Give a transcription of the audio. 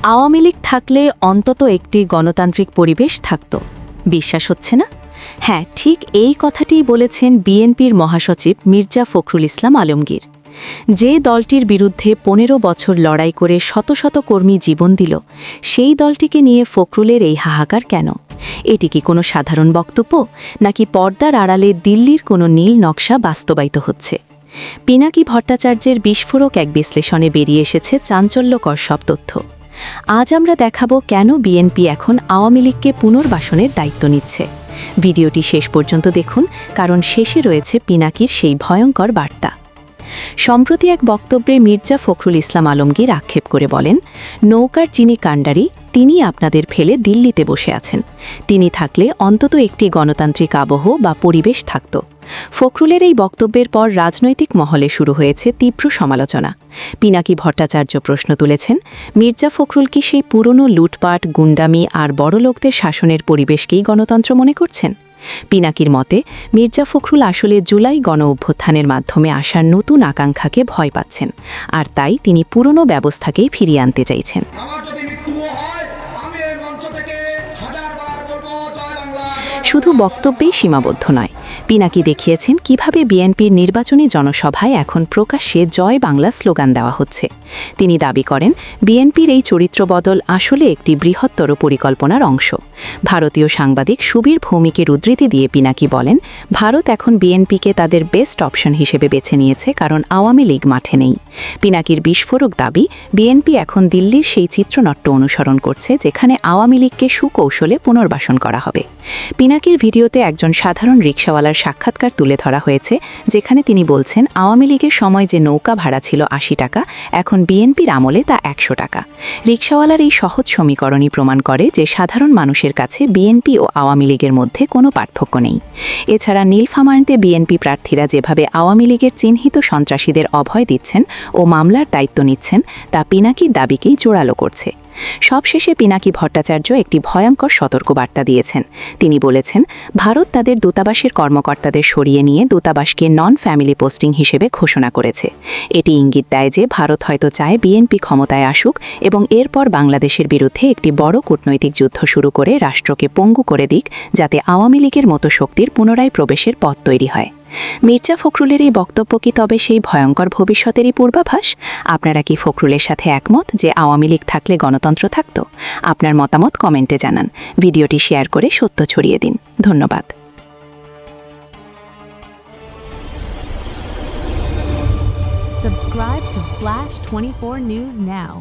আওয়ামী লীগ থাকলে অন্তত একটি গণতান্ত্রিক পরিবেশ থাকত। বিশ্বাস হচ্ছে না? হ্যাঁ, ঠিক এই কথাটিই বলেছেন বিএনপির মহাসচিব মির্জা ফখরুল ইসলাম আলমগীর। যে দলটির বিরুদ্ধে ১৫ বছর লড়াই করে শত শত কর্মী জীবন দিল, সেই দলটিকে নিয়ে ফখরুলের এই হাহাকার কেন? এটি কি কোনো সাধারণ বক্তব্য, নাকি পর্দার আড়ালে দিল্লির কোনো নীল নকশা বাস্তবায়িত হচ্ছে? পিনাকি ভট্টাচার্যের বিস্ফোরক এক বিশ্লেষণে বেরিয়ে এসেছে চাঞ্চল্যকর সব তথ্য। আজ আমরা দেখাবো কেন বিএনপি এখন আওয়ামী লীগকে পুনর্বাসনের দায়িত্ব নিচ্ছে। ভিডিওটি শেষ পর্যন্ত দেখুন, কারণ শেষে রয়েছে পিনাকির সেই ভয়ঙ্কর বার্তা। সম্প্রতি এক বক্তব্যে মির্জা ফখরুল ইসলাম আলমগীর আক্ষেপ করে বলেন, নৌকার যিনি কাণ্ডারি তিনি আপনাদের ফেলে দিল্লিতে বসে আছেন। তিনি থাকলে অন্তত একটি গণতান্ত্রিক আবহ বা পরিবেশ থাকত। ফখরুলের এই বক্তব্যের পর রাজনৈতিক মহলে শুরু হয়েছে তীব্র সমালোচনা। পিনাকি ভট্টাচার্য প্রশ্ন তুলেছেন, মির্জা ফখরুল কি সেই পুরনো লুটপাট, গুন্ডামি আর বড়লোকদের শাসনের পরিবেশকেই গণতন্ত্র মনে করছেন? পিনাকির মতে, মির্জা ফখরুল আসলে জুলাই গণ অভ্যুত্থানের মাধ্যমে আসার নতুন আকাঙ্ক্ষাকে ভয় পাচ্ছেন, আর তাই তিনি পুরনো ব্যবস্থাকেই ফিরিয়ে আনতে চাইছেন। শুধু বক্তব্যেই সীমাবদ্ধ নয়, পিনাকি দেখিয়েছেন কিভাবে বিএনপির নির্বাচনী জনসভায় এখন প্রকাশ্যে জয় বাংলা স্লোগান দেওয়া হচ্ছে। তিনি দাবি করেন, বিএনপির এই চরিত্র বদল আসলে একটি বৃহত্তর পরিকল্পনার অংশ। ভারতীয় সাংবাদিক সুবীর ভৌমিকের উদ্ধৃতি দিয়ে পিনাকি বলেন, ভারত এখন বিএনপিকে তাদের বেস্ট অপশন হিসেবে বেছে নিয়েছে, কারণ আওয়ামী লীগ মাঠে নেই। পিনাকির বিস্ফোরক দাবি, বিএনপি এখন দিল্লির সেই চিত্রনাট্য অনুসরণ করছে, যেখানে আওয়ামী লীগকে সুকৌশলে পুনর্বাসন করা হবে। পিনাকির ভিডিওতে একজন সাধারণ রিকশাওয়ালার সাক্ষাৎকার তুলে ধরা হয়েছে, যেখানে তিনি বলছেন, আওয়ামী লীগের সময় যে নৌকা ভাড়া ছিল ৮০ টাকা, এখন বিএনপির আমলে তা ১০০ টাকা। রিকশাওয়ালার এই সহজ সমীকরণই প্রমাণ করে যে সাধারণ মানুষের কাছে বিএনপি ও আওয়ামী লীগের মধ্যে কোনো পার্থক্য নেই। এছাড়া নীলফামারীতে বিএনপি প্রার্থীরা যেভাবে আওয়ামী লীগের চিহ্নিত সন্ত্রাসীদের অভয় দিচ্ছেন ও মামলার দায়িত্ব নিচ্ছেন, তা পিনাকির দাবিকেই জোরালো করছে। সবশেষে পিনাকি ভট্টাচার্য একটি ভয়ঙ্কর সতর্কবার্তা দিয়েছেন। তিনি বলেছেন, ভারত তাদের দূতাবাসের কর্মকর্তাদের সরিয়ে নিয়ে দূতাবাসকে নন ফ্যামিলি পোস্টিং হিসেবে ঘোষণা করেছে। এটি ইঙ্গিত দেয় যে ভারত হয়তো চায় বিএনপি ক্ষমতায় আসুক এবং এরপর বাংলাদেশের বিরুদ্ধে একটি বড় কূটনৈতিক যুদ্ধ শুরু করে রাষ্ট্রকে পঙ্গু করে দিক, যাতে আওয়ামী লীগের মতো শক্তির পুনরায় প্রবেশের পথ তৈরি হয়। মির্জা ফখরুলের এই বক্তব্য কি তবে সেই ভয়ঙ্কর ভবিষ্যতেরই পূর্বাভাস? আপনারা কি ফখরুলের সাথে একমত যে আওয়ামী লীগ থাকলে গণতন্ত্র থাকত? আপনার মতামত কমেন্টে জানান। ভিডিওটি শেয়ার করে সত্য ছড়িয়ে দিন। ধন্যবাদ। Subscribe to Flash 24 News now.